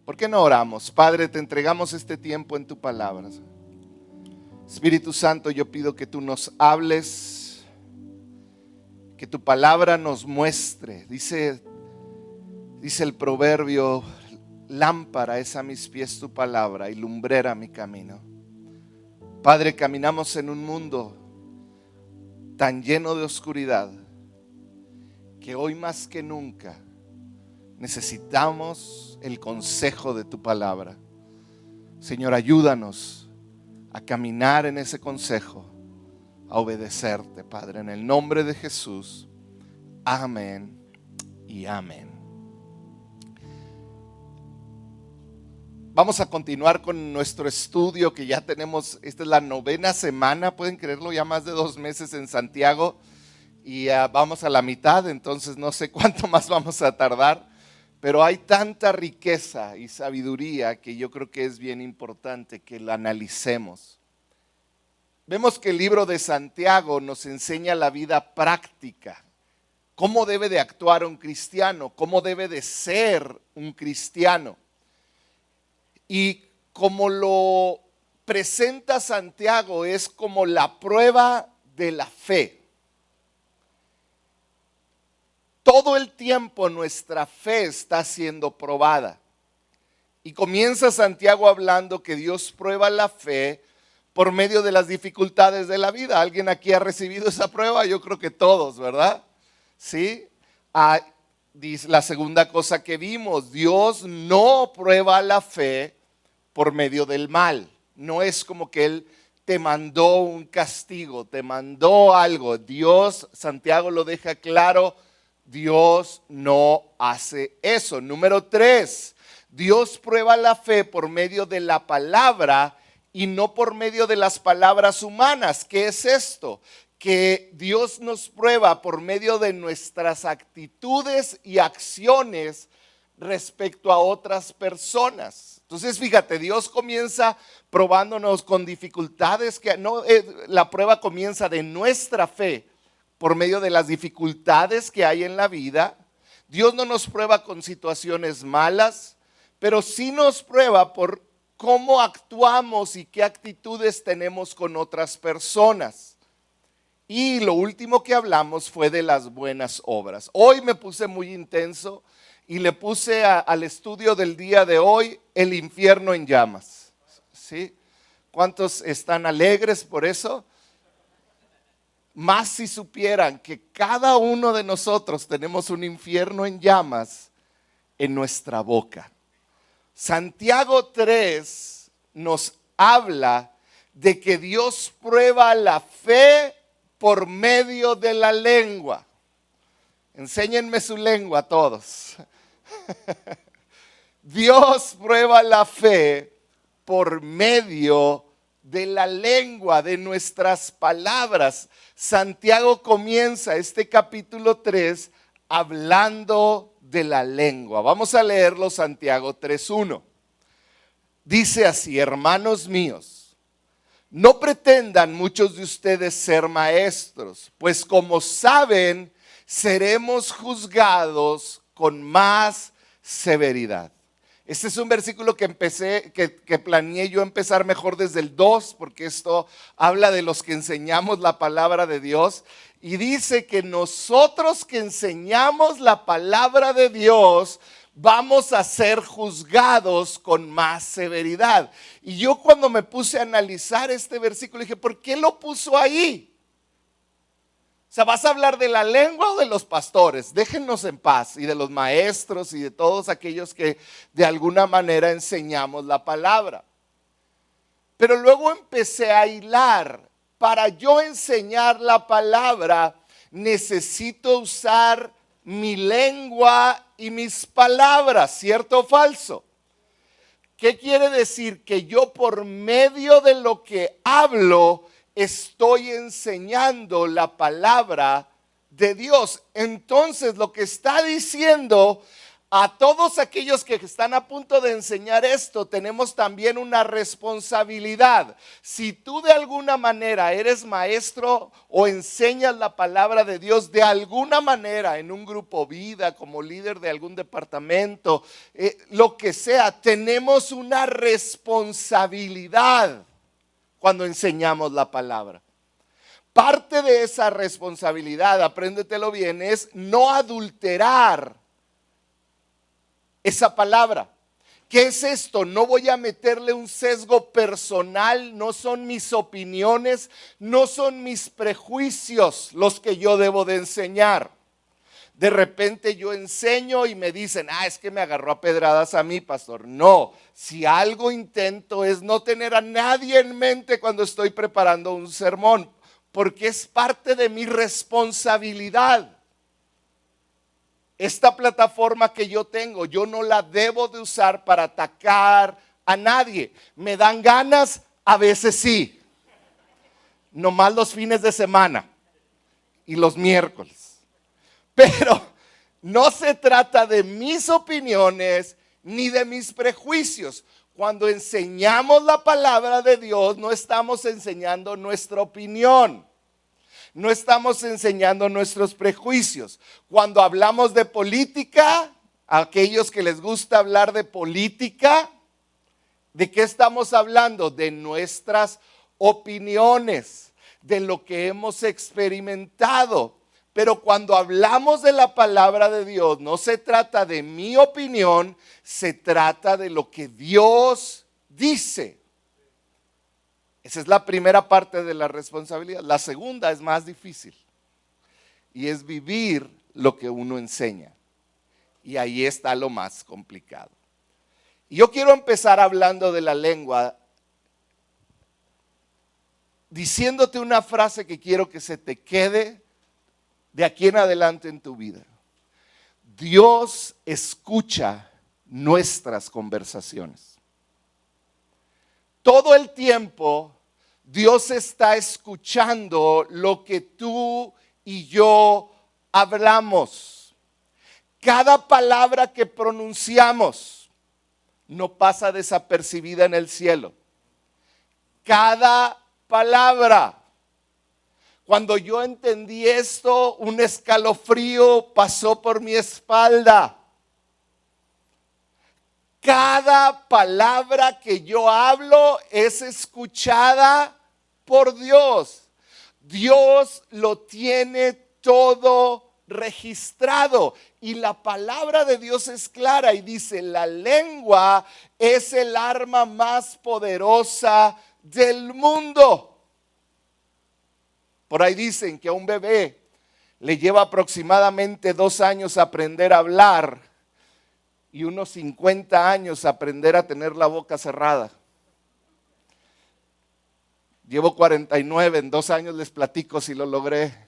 ¿Por qué no oramos? Padre, te entregamos este tiempo en tu palabra. Espíritu Santo, yo pido que tú nos hables, que tu palabra nos muestre. Dice el proverbio, lámpara es a mis pies tu palabra y lumbrera mi camino. Padre, caminamos en un mundo tan lleno de oscuridad que hoy más que nunca necesitamos el consejo de tu palabra. Señor, ayúdanos a caminar en ese consejo, a obedecerte, Padre, en el nombre de Jesús. Amén y amén. Vamos a continuar con nuestro estudio que ya tenemos, esta es la 9ª semana, pueden creerlo, ya más de 2 meses en Santiago y vamos a la mitad, entonces no sé cuánto más vamos a tardar, pero hay tanta riqueza y sabiduría que yo creo que es bien importante que la analicemos. Vemos que el libro de Santiago nos enseña la vida práctica, cómo debe de actuar un cristiano, cómo debe de ser un cristiano. Y como lo presenta Santiago es como la prueba de la fe. Todo el tiempo nuestra fe está siendo probada. Y comienza Santiago hablando que Dios prueba la fe por medio de las dificultades de la vida. ¿Alguien aquí ha recibido esa prueba? Yo creo que todos, ¿verdad? ¿Sí? Dice la segunda cosa que vimos, Dios no prueba la fe por medio del mal. No es como que Él te mandó un castigo, te mandó algo. Dios, Santiago lo deja claro, Dios no hace eso. Número 3, Dios prueba la fe por medio de la palabra y no por medio de las palabras humanas. ¿Qué es esto? Que Dios nos prueba por medio de nuestras actitudes y acciones respecto a otras personas. Entonces fíjate, Dios comienza probándonos con dificultades, que no, la prueba comienza de nuestra fe por medio de las dificultades que hay en la vida. Dios no nos prueba con situaciones malas, pero sí nos prueba por cómo actuamos y qué actitudes tenemos con otras personas. Y lo último que hablamos fue de las buenas obras. Hoy me puse muy intenso y le puse al estudio del día de hoy el infierno en llamas. ¿Sí? ¿Cuántos están alegres por eso? Más si supieran que cada uno de nosotros tenemos un infierno en llamas en nuestra boca. Santiago 3 nos habla de que Dios prueba la fe por medio de la lengua. Enséñenme su lengua a todos. Dios prueba la fe por medio de la lengua, de nuestras palabras. Santiago comienza este capítulo 3 hablando de la lengua. Vamos a leerlo, Santiago 3:1. Dice así: hermanos míos, no pretendan muchos de ustedes ser maestros, pues como saben, seremos juzgados con más severidad. Este es un versículo que planeé yo empezar mejor desde el 2, porque esto habla de los que enseñamos la palabra de Dios. Y dice que nosotros que enseñamos la palabra de Dios vamos a ser juzgados con más severidad. Y yo cuando me puse a analizar este versículo dije, ¿por qué lo puso ahí? O sea, ¿vas a hablar de la lengua o de los pastores? Déjennos en paz, y de los maestros y de todos aquellos que de alguna manera enseñamos la palabra. Pero luego empecé a hilar. Para yo enseñar la palabra necesito usar mi lengua y mis palabras, ¿cierto o falso? ¿Qué quiere decir? Que yo por medio de lo que hablo estoy enseñando la palabra de Dios. Entonces lo que está diciendo, A todos aquellos que están a punto de enseñar esto, tenemos también una responsabilidad. Si tú de alguna manera eres maestro o enseñas la palabra de Dios de alguna manera en un grupo vida, como líder de algún departamento, lo que sea, tenemos una responsabilidad cuando enseñamos la palabra. Parte de esa responsabilidad, apréndetelo bien, es no adulterar esa palabra. ¿Qué es esto? No voy a meterle un sesgo personal, no son mis opiniones, no son mis prejuicios los que yo debo de enseñar. De repente yo enseño y me dicen, es que me agarró a pedradas a mí, pastor. No, si algo intento es no tener a nadie en mente cuando estoy preparando un sermón, porque es parte de mi responsabilidad. Esta plataforma que yo tengo, yo no la debo de usar para atacar a nadie. Me dan ganas, a veces sí. Nomás los fines de semana y los miércoles. Pero no se trata de mis opiniones ni de mis prejuicios. Cuando enseñamos la palabra de Dios, no estamos enseñando nuestra opinión. No estamos enseñando nuestros prejuicios. Cuando hablamos de política, a aquellos que les gusta hablar de política, ¿de qué estamos hablando? De nuestras opiniones, de lo que hemos experimentado. Pero cuando hablamos de la palabra de Dios, no se trata de mi opinión, se trata de lo que Dios dice. Esa es la primera parte de la responsabilidad. La segunda es más difícil y es vivir lo que uno enseña. Y ahí está lo más complicado. Y yo quiero empezar hablando de la lengua, diciéndote una frase que quiero que se te quede de aquí en adelante en tu vida. Dios escucha nuestras conversaciones. Todo el tiempo Dios está escuchando lo que tú y yo hablamos. Cada palabra que pronunciamos no pasa desapercibida en el cielo. Cada palabra. Cuando yo entendí esto, un escalofrío pasó por mi espalda. Cada palabra que yo hablo es escuchada por Dios. Dios lo tiene todo registrado. Y la palabra de Dios es clara y dice, la lengua es el arma más poderosa del mundo. Por ahí dicen que a un bebé le lleva aproximadamente 2 años aprender a hablar y unos 50 años aprender a tener la boca cerrada. Llevo 49, en 2 años les platico si lo logré.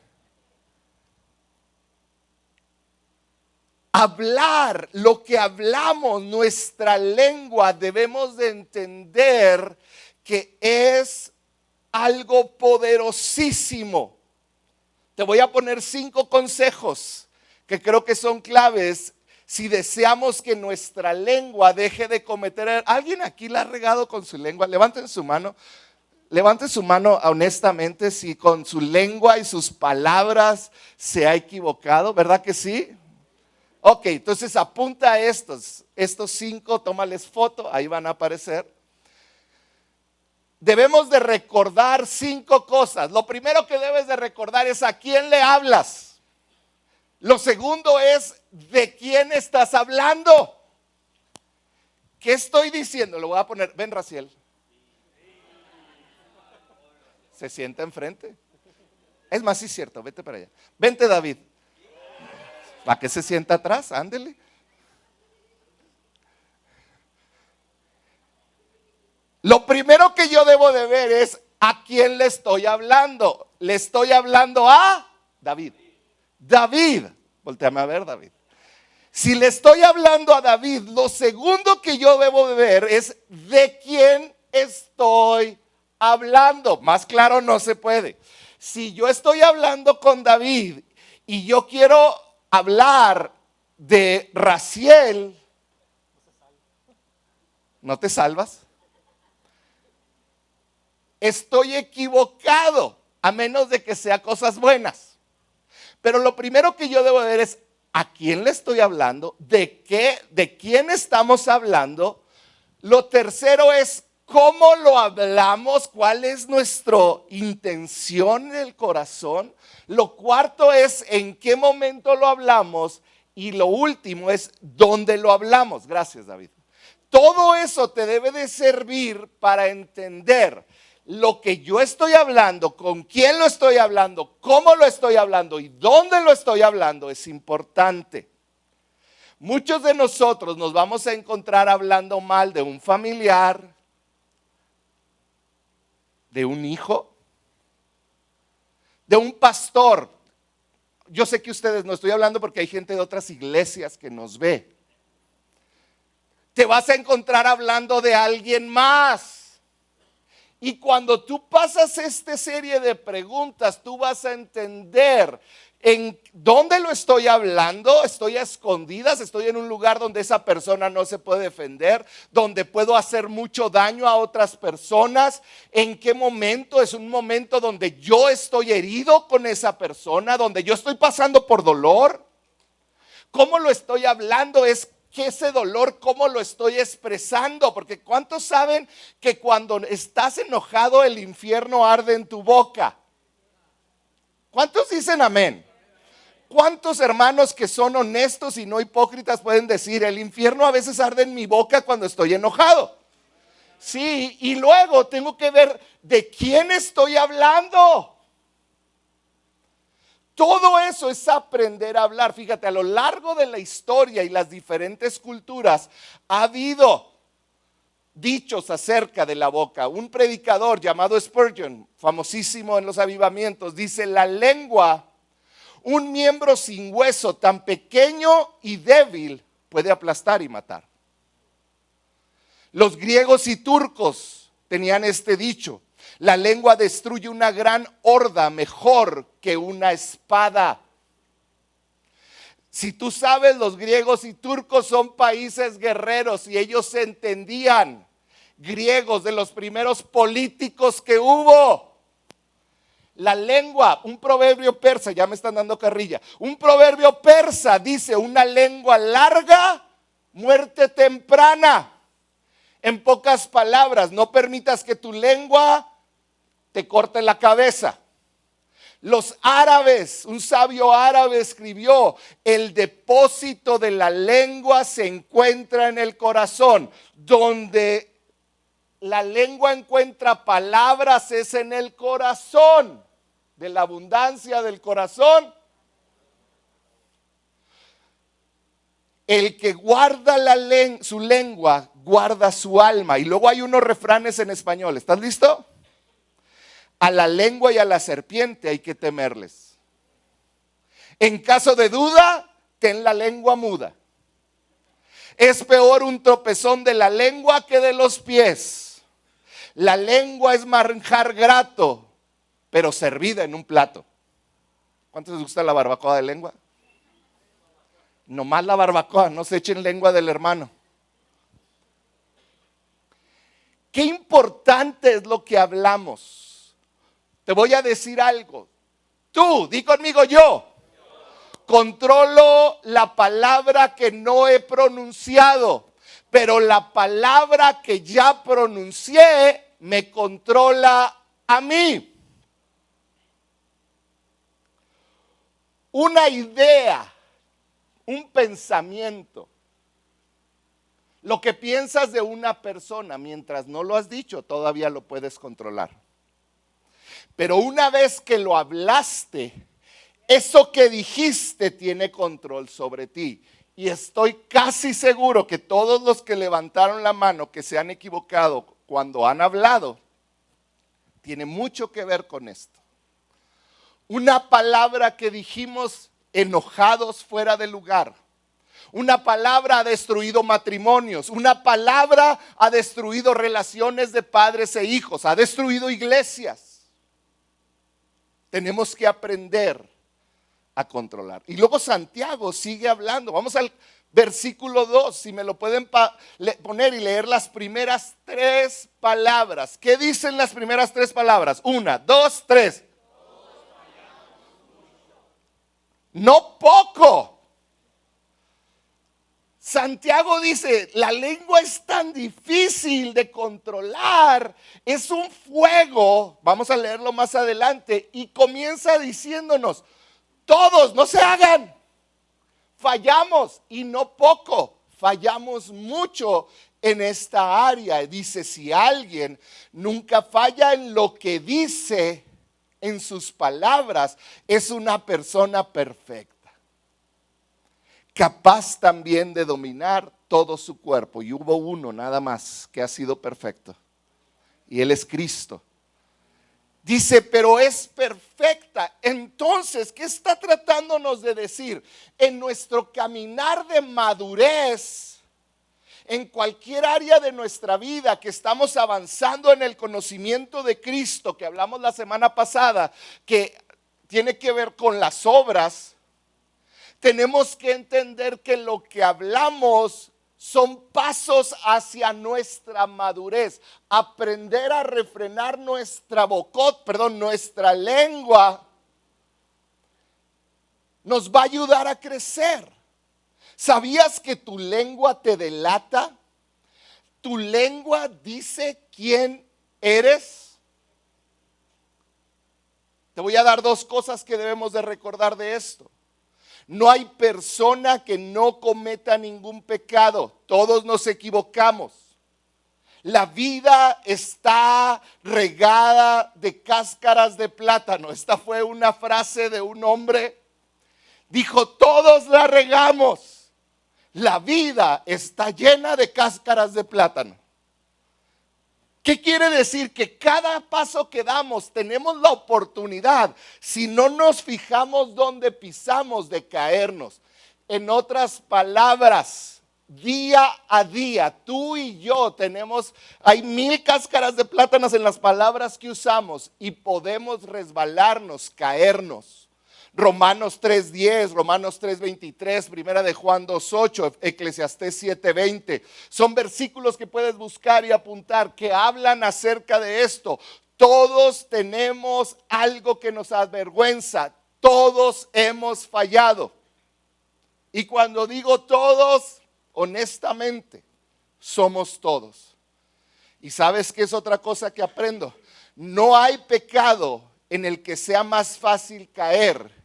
Hablar, lo que hablamos, nuestra lengua, debemos de entender que es algo poderosísimo. Te voy a poner 5 consejos que creo que son claves si deseamos que nuestra lengua deje de cometer. ¿Alguien aquí la ha regado con su lengua? Levanten su mano. Levanten su mano honestamente si con su lengua y sus palabras se ha equivocado. ¿Verdad que sí? Ok, entonces apunta a estos 5, tómales foto, ahí van a aparecer. Debemos de recordar 5 cosas. Lo primero que debes de recordar es a quién le hablas. Lo segundo es de quién estás hablando. ¿Qué estoy diciendo? Lo voy a poner, ven Raciel. Se sienta enfrente. Es más, sí es cierto, vete para allá. Vente David. ¿Para qué se sienta atrás? Ándele. Lo primero que yo debo de ver es a quién le estoy hablando. Le estoy hablando a David. David, volteame a ver David. Si le estoy hablando a David, lo segundo que yo debo de ver es de quién estoy hablando. Más claro no se puede. Si yo estoy hablando con David y yo quiero hablar de Raciel, ¿no te salvas? Estoy equivocado, a menos de que sea cosas buenas. Pero lo primero que yo debo ver es, ¿a quién le estoy hablando? ¿De qué? ¿De quién estamos hablando? Lo tercero es, ¿cómo lo hablamos? ¿Cuál es nuestra intención en el corazón? Lo cuarto es, ¿en qué momento lo hablamos? Y lo último es, ¿dónde lo hablamos? Gracias, David. Todo eso te debe de servir para entender lo que yo estoy hablando, con quién lo estoy hablando, cómo lo estoy hablando y dónde lo estoy hablando es importante. Muchos de nosotros nos vamos a encontrar hablando mal de un familiar, de un hijo, de un pastor. Yo sé que ustedes, no estoy hablando porque hay gente de otras iglesias que nos ve. Te vas a encontrar hablando de alguien más. Y cuando tú pasas esta serie de preguntas, tú vas a entender en dónde lo estoy hablando. Estoy a escondidas, estoy en un lugar donde esa persona no se puede defender, donde puedo hacer mucho daño a otras personas. ¿En qué momento? Es un momento donde yo estoy herido con esa persona, donde yo estoy pasando por dolor. ¿Cómo lo estoy hablando? Es que ese dolor, ¿cómo lo estoy expresando? Porque ¿cuántos saben que cuando estás enojado el infierno arde en tu boca? ¿Cuántos dicen amén? ¿Cuántos hermanos que son honestos y no hipócritas pueden decir, el infierno a veces arde en mi boca cuando estoy enojado? Sí, y luego tengo que ver de quién estoy hablando. Todo eso es aprender a hablar. Fíjate, a lo largo de la historia y las diferentes culturas ha habido dichos acerca de la boca. Un predicador llamado Spurgeon, famosísimo en los avivamientos, dice: la lengua, un miembro sin hueso tan pequeño y débil, puede aplastar y matar. Los griegos y turcos tenían este dicho: la lengua destruye una gran horda mejor que una espada. Si tú sabes, los griegos y turcos son países guerreros y ellos se entendían. Griegos, de los primeros políticos que hubo. La lengua, un proverbio persa, ya me están dando carrilla. Un proverbio persa dice: una lengua larga, muerte temprana. En pocas palabras, no permitas que tu lengua te corte la cabeza. Los árabes, un sabio árabe escribió: el depósito de la lengua se encuentra en el corazón. Donde la lengua encuentra palabras es en el corazón. De la abundancia del corazón. El que guarda su lengua, guarda su alma. Y luego hay unos refranes en español. ¿Estás listo? A la lengua y a la serpiente hay que temerles. En caso de duda, ten la lengua muda. Es peor un tropezón de la lengua que de los pies. La lengua es manjar grato, pero servida en un plato. ¿Cuántos les gusta la barbacoa de lengua? Nomás la barbacoa, no se echen lengua del hermano. Qué importante es lo que hablamos. Te voy a decir algo. Tú, di conmigo yo. Controlo la palabra que no he pronunciado, pero la palabra que ya pronuncié me controla a mí. Una idea, un pensamiento, lo que piensas de una persona, mientras no lo has dicho, todavía lo puedes controlar. Pero una vez que lo hablaste, eso que dijiste tiene control sobre ti. Y estoy casi seguro que todos los que levantaron la mano, que se han equivocado cuando han hablado, tiene mucho que ver con esto. Una palabra que dijimos enojados, fuera de lugar. Una palabra ha destruido matrimonios. Una palabra ha destruido relaciones de padres e hijos. Ha destruido iglesias. Tenemos que aprender a controlar. Y luego Santiago sigue hablando. Vamos al versículo 2, si me lo pueden poner y leer las primeras 3 palabras. ¿Qué dicen las primeras 3 palabras? 1, 2, 3. No poco. Santiago dice, la lengua es tan difícil de controlar, es un fuego, vamos a leerlo más adelante, y comienza diciéndonos, todos, no se hagan, fallamos y no poco, fallamos mucho en esta área. Dice, si alguien nunca falla en lo que dice, en sus palabras, es una persona perfecta, capaz también de dominar todo su cuerpo. Y hubo uno nada más que ha sido perfecto, y Él es Cristo. Dice, pero es perfecta. Entonces, ¿qué está tratándonos de decir? En nuestro caminar de madurez, en cualquier área de nuestra vida que estamos avanzando en el conocimiento de Cristo, que hablamos la semana pasada, que tiene que ver con las obras, tenemos que entender que lo que hablamos son pasos hacia nuestra madurez. Aprender a refrenar nuestra lengua nos va a ayudar a crecer. ¿Sabías que tu lengua te delata? ¿Tu lengua dice quién eres? Te voy a dar 2 cosas que debemos de recordar de esto. No hay persona que no cometa ningún pecado. Todos nos equivocamos. La vida está regada de cáscaras de plátano. Esta fue una frase de un hombre. Dijo, todos la regamos. La vida está llena de cáscaras de plátano. ¿Qué quiere decir? Que cada paso que damos tenemos la oportunidad, si no nos fijamos dónde pisamos, de caernos. En otras palabras, día a día, tú y yo hay 1000 cáscaras de plátanos en las palabras que usamos y podemos resbalarnos, caernos. Romanos 3:10, Romanos 3:23, Primera de Juan 2:8, Eclesiastés 7:20. Son versículos que puedes buscar y apuntar que hablan acerca de esto. Todos tenemos algo que nos avergüenza. Todos hemos fallado. Y cuando digo todos, honestamente, somos todos. ¿Y sabes qué es otra cosa que aprendo? No hay pecado en el que sea más fácil caer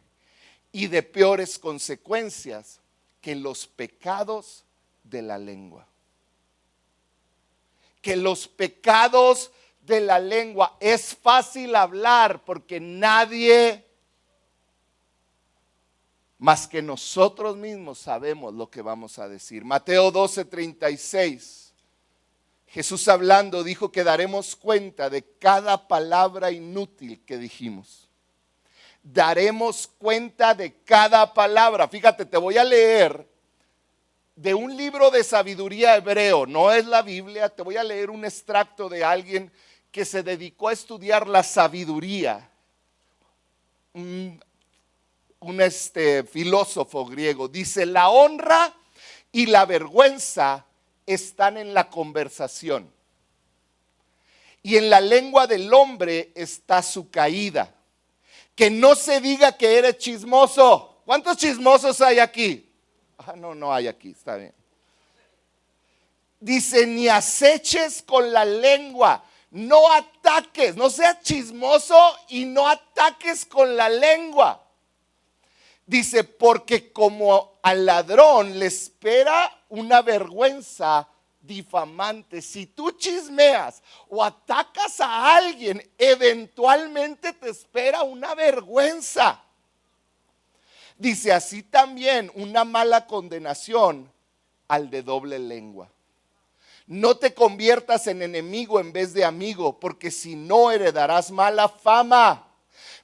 y de peores consecuencias que los pecados de la lengua. Que los pecados de la lengua. Es fácil hablar porque nadie más que nosotros mismos sabemos lo que vamos a decir. Mateo 12:36. Jesús hablando dijo que daremos cuenta de cada palabra inútil que dijimos. Daremos cuenta de cada palabra. Fíjate, te voy a leer de un libro de sabiduría hebreo, no es la Biblia, te voy a leer un extracto de alguien que se dedicó a estudiar la sabiduría, un filósofo griego. Dice, la honra y la vergüenza están en la conversación, y en la lengua del hombre está su caída. Que no se diga que eres chismoso. ¿Cuántos chismosos hay aquí? No hay aquí, está bien. Dice, ni aceches con la lengua, no ataques, no seas chismoso y no ataques con la lengua. Dice, porque como al ladrón le espera una vergüenza difamante. Si tú chismeas o atacas a alguien, eventualmente te espera una vergüenza. Dice, así también una mala condenación al de doble lengua. No te conviertas en enemigo en vez de amigo, porque si no heredarás mala fama,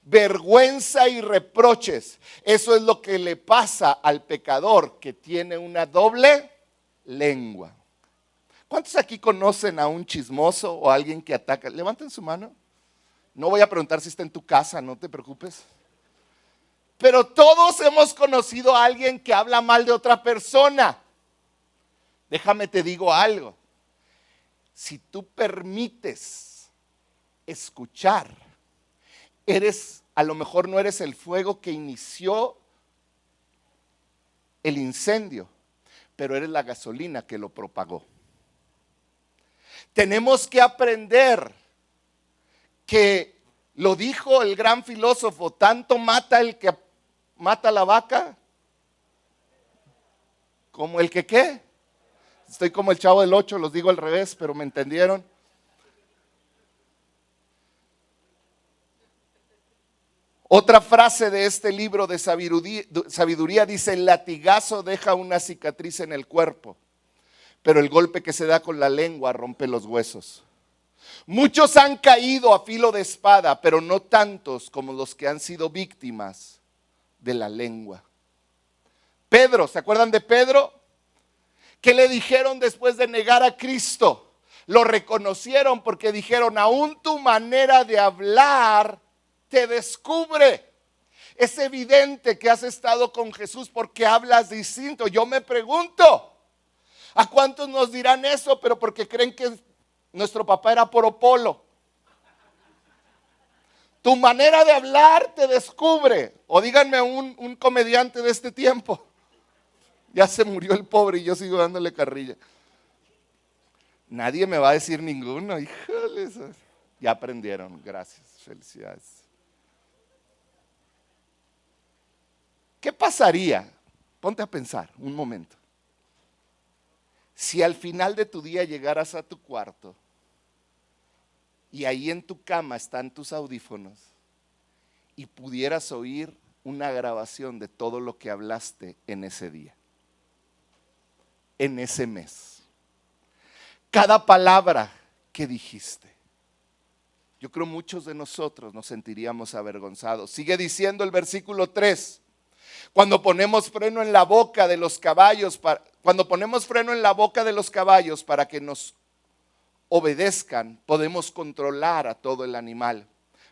vergüenza y reproches. Eso es lo que le pasa al pecador que tiene una doble lengua. ¿Cuántos aquí conocen a un chismoso o a alguien que ataca? Levanten su mano. No voy a preguntar si está en tu casa, no te preocupes. Pero todos hemos conocido a alguien que habla mal de otra persona. Déjame te digo algo. Si tú permites escuchar, a lo mejor no eres el fuego que inició el incendio, pero eres la gasolina que lo propagó. Tenemos que aprender que lo dijo el gran filósofo, tanto mata el que mata la vaca como el que ¿qué? Estoy como el Chavo del Ocho, los digo al revés, pero me entendieron. Otra frase de este libro de sabiduría dice: el latigazo deja una cicatriz en el cuerpo, pero el golpe que se da con la lengua rompe los huesos. Muchos han caído a filo de espada, pero no tantos como los que han sido víctimas de la lengua. Pedro, ¿se acuerdan de Pedro? ¿Qué le dijeron después de negar a Cristo? Lo reconocieron porque dijeron: aún tu manera de hablar te descubre. Es evidente que has estado con Jesús porque hablas distinto. Yo me pregunto, ¿a cuántos nos dirán eso? Pero porque creen que nuestro papá era Polo. Tu manera de hablar te descubre. O díganme un comediante de este tiempo. Ya se murió el pobre y yo sigo dándole carrilla. Nadie me va a decir ninguno. Híjole, ya aprendieron. Gracias, felicidades. ¿Qué pasaría? Ponte a pensar un momento. Si al final de tu día llegaras a tu cuarto y ahí en tu cama están tus audífonos y pudieras oír una grabación de todo lo que hablaste en ese día, en ese mes. Cada palabra que dijiste. Yo creo muchos de nosotros nos sentiríamos avergonzados. Sigue diciendo el versículo 3. Cuando ponemos freno en la boca de los caballos, para que nos obedezcan, podemos controlar a todo el animal.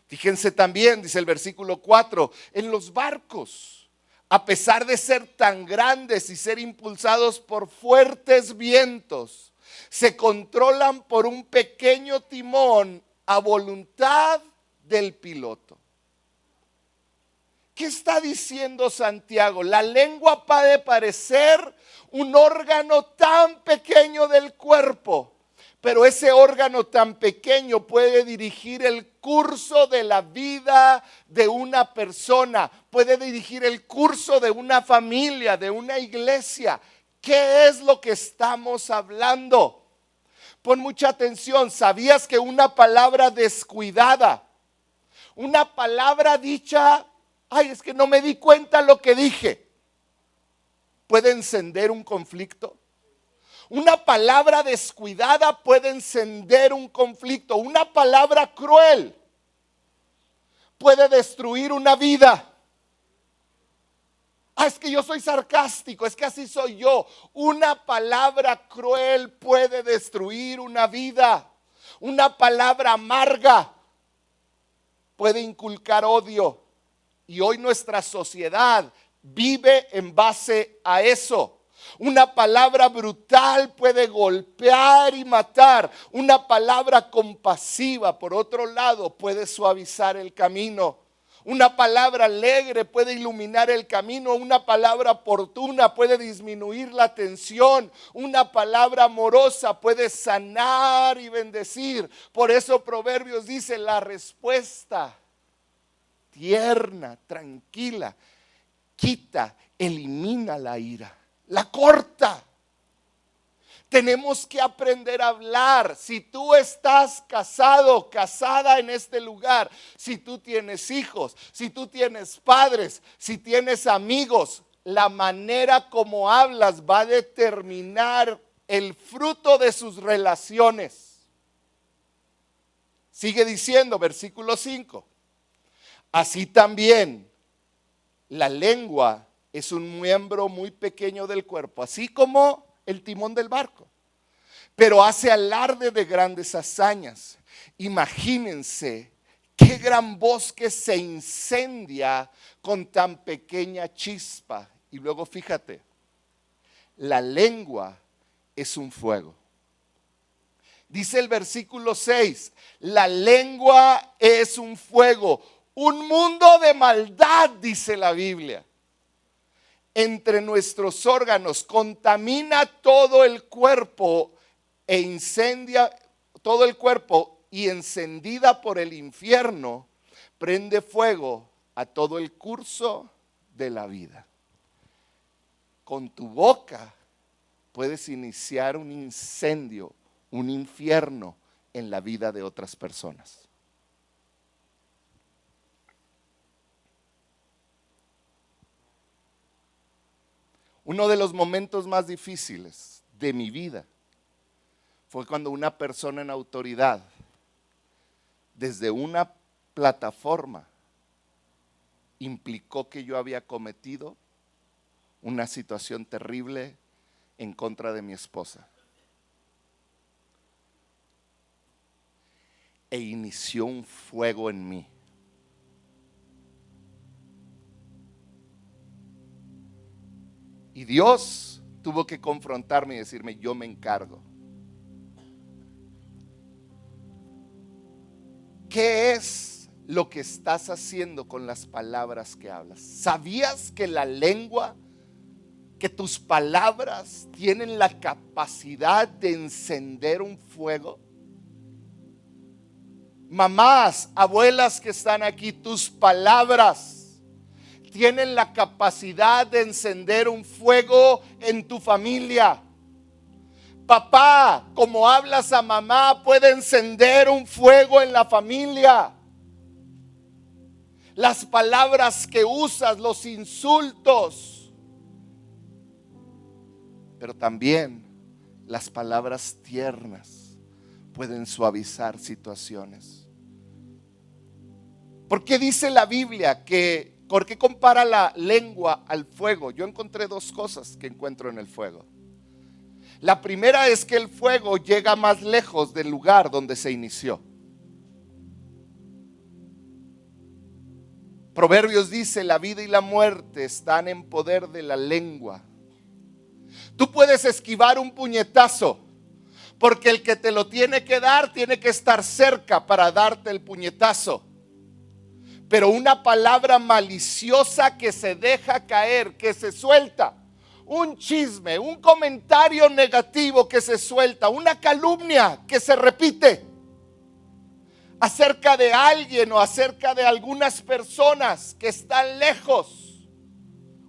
Fíjense también, dice el versículo 4, en los barcos, a pesar de ser tan grandes y ser impulsados por fuertes vientos, se controlan por un pequeño timón a voluntad del piloto. ¿Qué está diciendo Santiago? La lengua puede parecer un órgano tan pequeño del cuerpo, pero ese órgano tan pequeño puede dirigir el curso de la vida de una persona, puede dirigir el curso de una familia, de una iglesia. ¿Qué es lo que estamos hablando? Pon mucha atención. ¿Sabías que una palabra descuidada, una palabra dicha, ay, es que no me di cuenta lo que dije, puede encender un conflicto? Una palabra descuidada puede encender un conflicto. Una palabra cruel puede destruir una vida. Ah, es que yo soy sarcástico, es que así soy yo. Una palabra cruel puede destruir una vida. Una palabra amarga puede inculcar odio. Y hoy nuestra sociedad vive en base a eso. Una palabra brutal puede golpear y matar. Una palabra compasiva, por otro lado, puede suavizar el camino. Una palabra alegre puede iluminar el camino. Una palabra oportuna puede disminuir la tensión. Una palabra amorosa puede sanar y bendecir. Por eso Proverbios dice: la respuesta tierna, tranquila, quita, elimina la ira, la corta. Tenemos que aprender a hablar. Si tú estás casado, casada en este lugar, si tú tienes hijos, si tú tienes padres, si tienes amigos, la manera como hablas va a determinar el fruto de sus relaciones. Sigue diciendo, versículo 5. Así también la lengua es un miembro muy pequeño del cuerpo, así como el timón del barco, pero hace alarde de grandes hazañas. Imagínense qué qué gran bosque se incendia con tan pequeña chispa. Y luego fíjate, la lengua es un fuego. Dice el versículo 6, la lengua es un fuego, un mundo de maldad, dice la Biblia. Entre nuestros órganos, contamina todo el cuerpo e incendia todo el cuerpo, y encendida por el infierno, prende fuego a todo el curso de la vida. Con tu boca puedes iniciar un incendio, un infierno en la vida de otras personas. Uno de los momentos más difíciles de mi vida fue cuando una persona en autoridad, desde una plataforma, implicó que yo había cometido una situación terrible en contra de mi esposa. E inició un fuego en mí. Y Dios tuvo que confrontarme y decirme, yo me encargo. ¿Qué es lo que estás haciendo con las palabras que hablas? ¿Sabías que la lengua, que tus palabras tienen la capacidad de encender un fuego? Mamás, abuelas que están aquí, tus palabras tienen la capacidad de encender un fuego en tu familia. Papá, como hablas a mamá, puede encender un fuego en la familia. Las palabras que usas, los insultos, pero también las palabras tiernas pueden suavizar situaciones. ¿Por qué dice la Biblia por qué compara la lengua al fuego? Yo encontré dos cosas que encuentro en el fuego. La primera es que el fuego llega más lejos del lugar donde se inició. Proverbios dice, la vida y la muerte están en poder de la lengua. Tú puedes esquivar un puñetazo, porque el que te lo tiene que dar tiene que estar cerca para darte el puñetazo. Pero una palabra maliciosa que se deja caer, que se suelta, un chisme, un comentario negativo que se suelta, una calumnia que se repite acerca de alguien o acerca de algunas personas que están lejos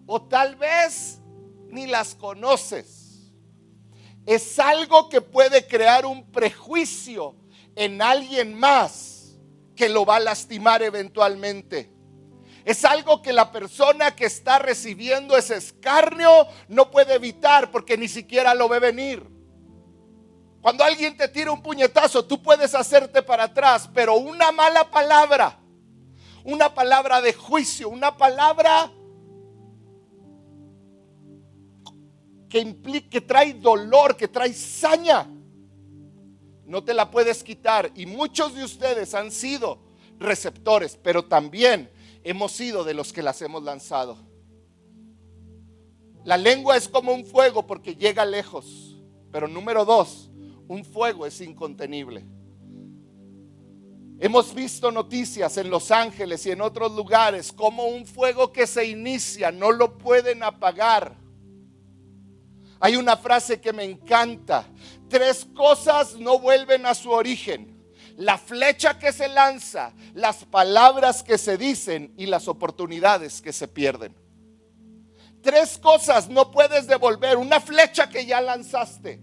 o tal vez ni las conoces, es algo que puede crear un prejuicio en alguien más que lo va a lastimar eventualmente. Es algo que la persona que está recibiendo ese escarnio no puede evitar porque ni siquiera lo ve venir. Cuando alguien te tira un puñetazo, tú puedes hacerte para atrás, pero una mala palabra, una palabra de juicio, una palabra que implica, que trae dolor, que trae saña, no te la puedes quitar. Y muchos de ustedes han sido receptores, pero también hemos sido de los que las hemos lanzado. La lengua es como un fuego porque llega lejos. Pero número dos, un fuego es incontenible. Hemos visto noticias en Los Ángeles y en otros lugares como un fuego que se inicia, no lo pueden apagar. Hay una frase que me encanta: 3 cosas no vuelven a su origen: la flecha que se lanza, las palabras que se dicen y las oportunidades que se pierden. 3 cosas no puedes devolver: una flecha que ya lanzaste,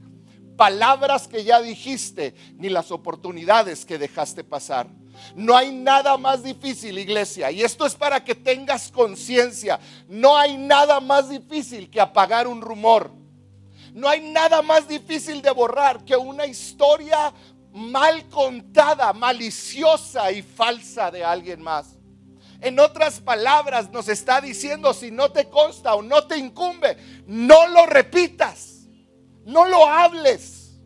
palabras que ya dijiste, ni las oportunidades que dejaste pasar. No hay nada más difícil, iglesia, y esto es para que tengas conciencia. No hay nada más difícil que apagar un rumor. No hay nada más difícil de borrar que una historia mal contada, maliciosa y falsa de alguien más. En otras palabras, nos está diciendo: si no te consta o no te incumbe, no lo repitas, no lo hables.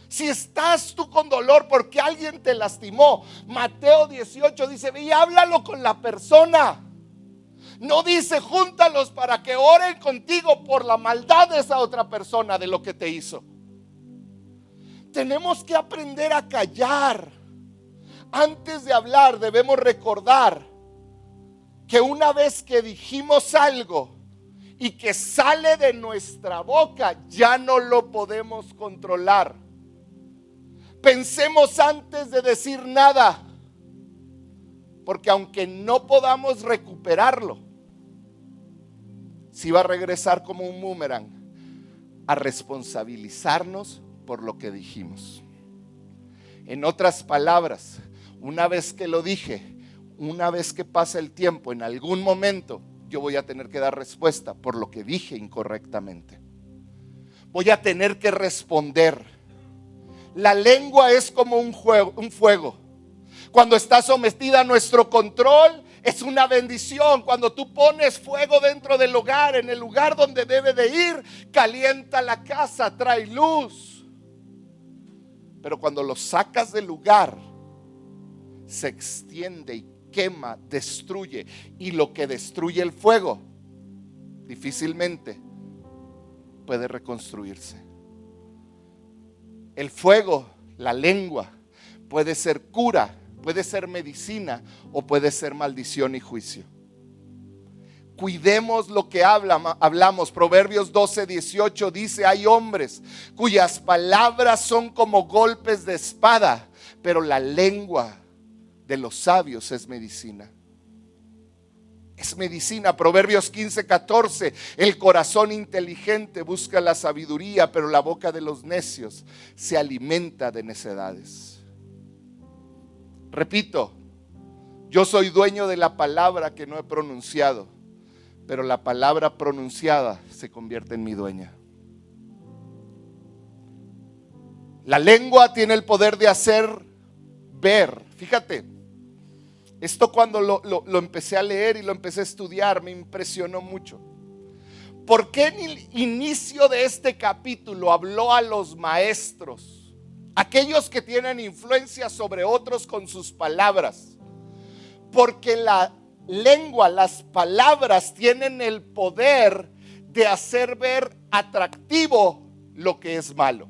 Si estás tú con dolor porque alguien te lastimó, Mateo 18 dice, ve y háblalo con la persona. No dice, júntalos para que oren contigo por la maldad de esa otra persona, de lo que te hizo. Tenemos que aprender a callar. Antes de hablar debemos recordar que una vez que dijimos algo y que sale de nuestra boca, ya no lo podemos controlar. Pensemos antes de decir nada, porque aunque no podamos recuperarlo, sí va a regresar como un boomerang a responsabilizarnos por lo que dijimos. En otras palabras, una vez que lo dije, una vez que pasa el tiempo, en algún momento yo voy a tener que dar respuesta por lo que dije incorrectamente. Voy a tener que responder. La lengua es como un fuego. Cuando está sometida a nuestro control, es una bendición. Cuando tú pones fuego dentro del hogar, en el lugar donde debe de ir, calienta la casa, trae luz. Pero cuando lo sacas del lugar, se extiende y quema, destruye. Y lo que destruye el fuego, difícilmente puede reconstruirse. El fuego, la lengua, puede ser cura, puede ser medicina o puede ser maldición y juicio. Cuidemos lo que hablamos. Proverbios 12:18 dice, hay hombres cuyas palabras son como golpes de espada, pero la lengua de los sabios es medicina. Es medicina. Proverbios 15:14, el corazón inteligente busca la sabiduría, pero la boca de los necios se alimenta de necedades. Repito, yo soy dueño de la palabra que no he pronunciado, pero la palabra pronunciada se convierte en mi dueña. La lengua tiene el poder de hacer ver. Fíjate, esto cuando lo empecé a leer y lo empecé a estudiar me impresionó mucho. ¿Por qué en el inicio de este capítulo habló a los maestros, aquellos que tienen influencia sobre otros con sus palabras? Porque la lengua, las palabras tienen el poder de hacer ver atractivo lo que es malo.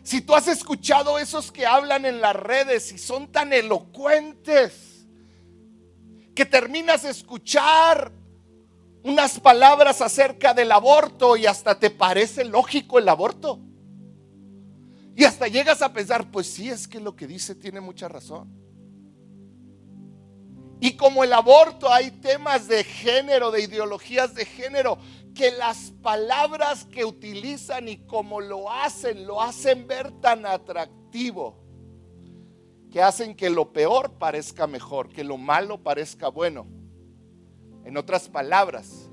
Si tú has escuchado esos que hablan en las redes y son tan elocuentes que terminas de escuchar unas palabras acerca del aborto y hasta te parece lógico el aborto. Y hasta llegas a pensar, pues sí, es que lo que dice tiene mucha razón. Y como el aborto, hay temas de género, de ideologías de género, que las palabras que utilizan y como lo hacen ver tan atractivo, que hacen que lo peor parezca mejor, que lo malo parezca bueno. En otras palabras,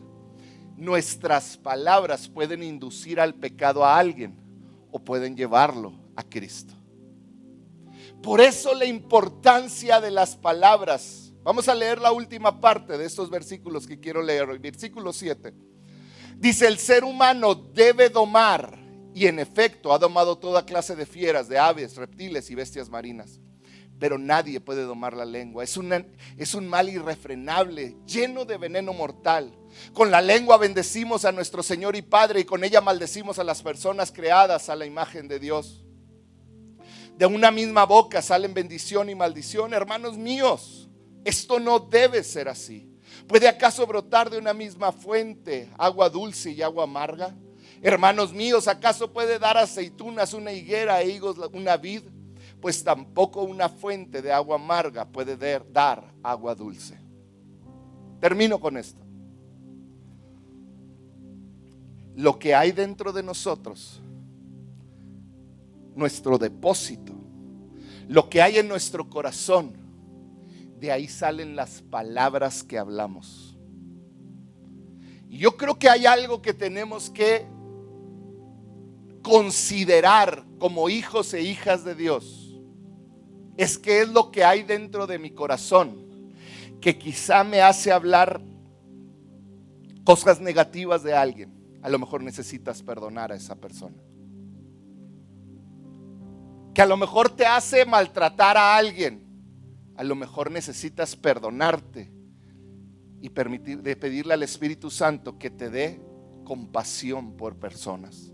nuestras palabras pueden inducir al pecado a alguien o pueden llevarlo a Cristo. Por eso la importancia de las palabras. Vamos a leer la última parte de estos versículos que quiero leer hoy. Versículo 7. Dice, el ser humano debe domar, y en efecto ha domado toda clase de fieras, de aves, reptiles y bestias marinas. Pero nadie puede domar la lengua. Es un mal irrefrenable, lleno de veneno mortal. Con la lengua bendecimos a nuestro Señor y Padre, y con ella maldecimos a las personas creadas a la imagen de Dios. De una misma boca salen bendición y maldición. Hermanos míos, esto no debe ser así. ¿Puede acaso brotar de una misma fuente agua dulce y agua amarga? Hermanos míos, ¿acaso puede dar aceitunas una higuera e higos una vid? Pues tampoco una fuente de agua amarga puede dar agua dulce. Termino con esto. Lo que hay dentro de nosotros, nuestro depósito, lo que hay en nuestro corazón, de ahí salen las palabras que hablamos. Y yo creo que hay algo que tenemos que considerar como hijos e hijas de Dios. Es que es lo que hay dentro de mi corazón que quizá me hace hablar cosas negativas de alguien. A lo mejor necesitas perdonar a esa persona. que a lo mejor te hace maltratar a alguien, a lo mejor necesitas perdonarte y pedirle al Espíritu Santo que te dé compasión por personas.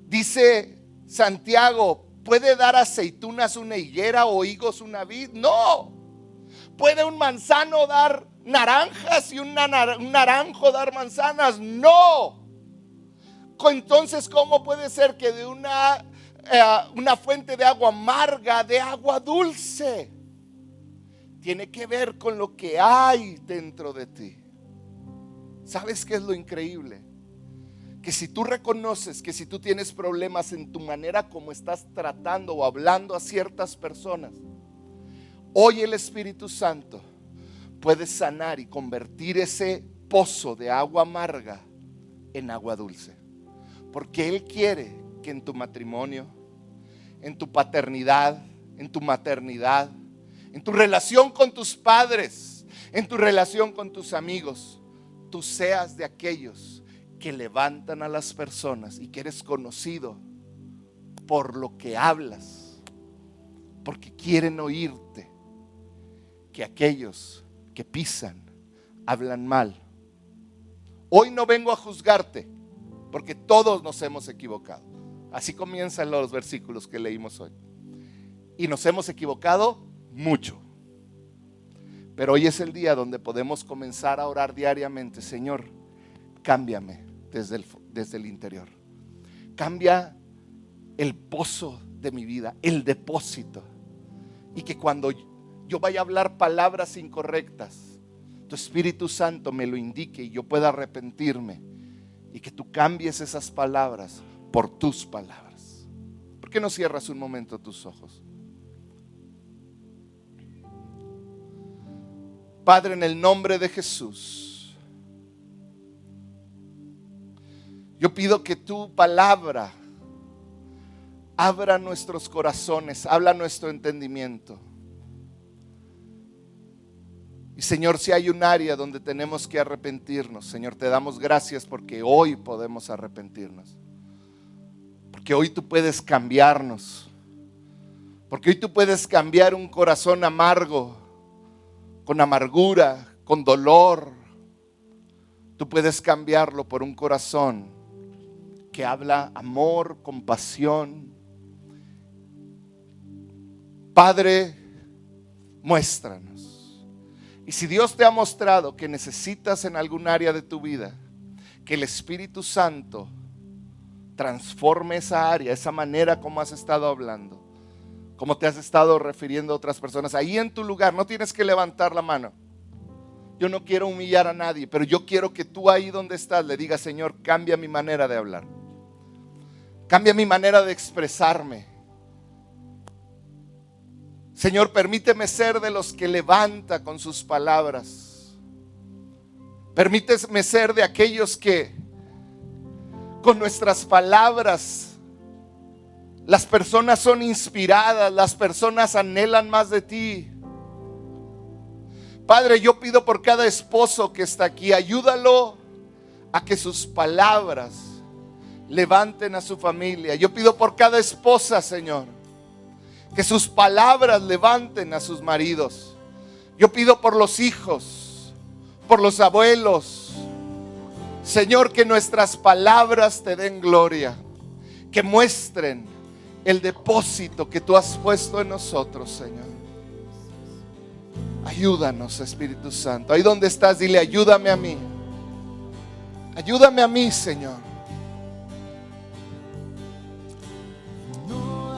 Dice Santiago, ¿puede dar aceitunas una higuera o higos una vid? No. ¿Puede un manzano dar naranjas y un naranjo dar manzanas? No. Entonces, ¿cómo puede ser que de una fuente de agua amarga de agua dulce? Tiene que ver con lo que hay dentro de ti. ¿Sabes qué es lo increíble? Que si tú reconoces que si tú tienes problemas en tu manera como estás tratando o hablando a ciertas personas, hoy el Espíritu Santo puede sanar y convertir ese pozo de agua amarga en agua dulce. Porque Él quiere que en tu matrimonio, en tu paternidad, en tu maternidad, en tu relación con tus padres, en tu relación con tus amigos, tú seas de aquellos que levantan a las personas y que eres conocido por lo que hablas, porque quieren oírte, que aquellos que pisan, hablan mal. Hoy no vengo a juzgarte, porque todos nos hemos equivocado. Así comienzan los versículos que leímos hoy. Y nos hemos equivocado mucho. Pero hoy es el día donde podemos comenzar a orar diariamente. Señor, cámbiame desde el interior. Cambia el pozo de mi vida, el depósito. Y que cuando yo vaya a hablar palabras incorrectas, tu Espíritu Santo me lo indique y yo pueda arrepentirme. Y que tú cambies esas palabras por tus palabras. ¿Por qué no cierras un momento tus ojos? Padre, en el nombre de Jesús, yo pido que tu palabra abra nuestros corazones, habla nuestro entendimiento. Y Señor, si hay un área donde tenemos que arrepentirnos, Señor, te damos gracias porque hoy podemos arrepentirnos. Porque hoy tú puedes cambiarnos. Porque hoy tú puedes cambiar un corazón amargo, con amargura, con dolor. Tú puedes cambiarlo por un corazón que habla amor, compasión. Padre, muéstranos. Y si Dios te ha mostrado que necesitas en algún área de tu vida que el Espíritu Santo transforme esa área, esa manera como has estado hablando, como te has estado refiriendo a otras personas, ahí en tu lugar no tienes que levantar la mano. Yo no quiero humillar a nadie, pero yo quiero que tú ahí donde estás le digas: Señor, cambia mi manera de hablar, cambia mi manera de expresarme. Señor, permíteme ser de los que levanta con sus palabras. Permíteme ser de aquellos que con nuestras palabras las personas son inspiradas, las personas anhelan más de ti. Padre, yo pido por cada esposo que está aquí, ayúdalo a que sus palabras levanten a su familia. Yo pido por cada esposa, Señor, que sus palabras levanten a sus maridos. Yo pido por los hijos, por los abuelos. Señor, que nuestras palabras te den gloria, que muestren el depósito que tú has puesto en nosotros, Señor. Ayúdanos, Espíritu Santo. Ahí donde estás, dile: ayúdame a mí. Ayúdame a mí, Señor.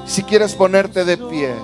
Si quieres ponerte de pie.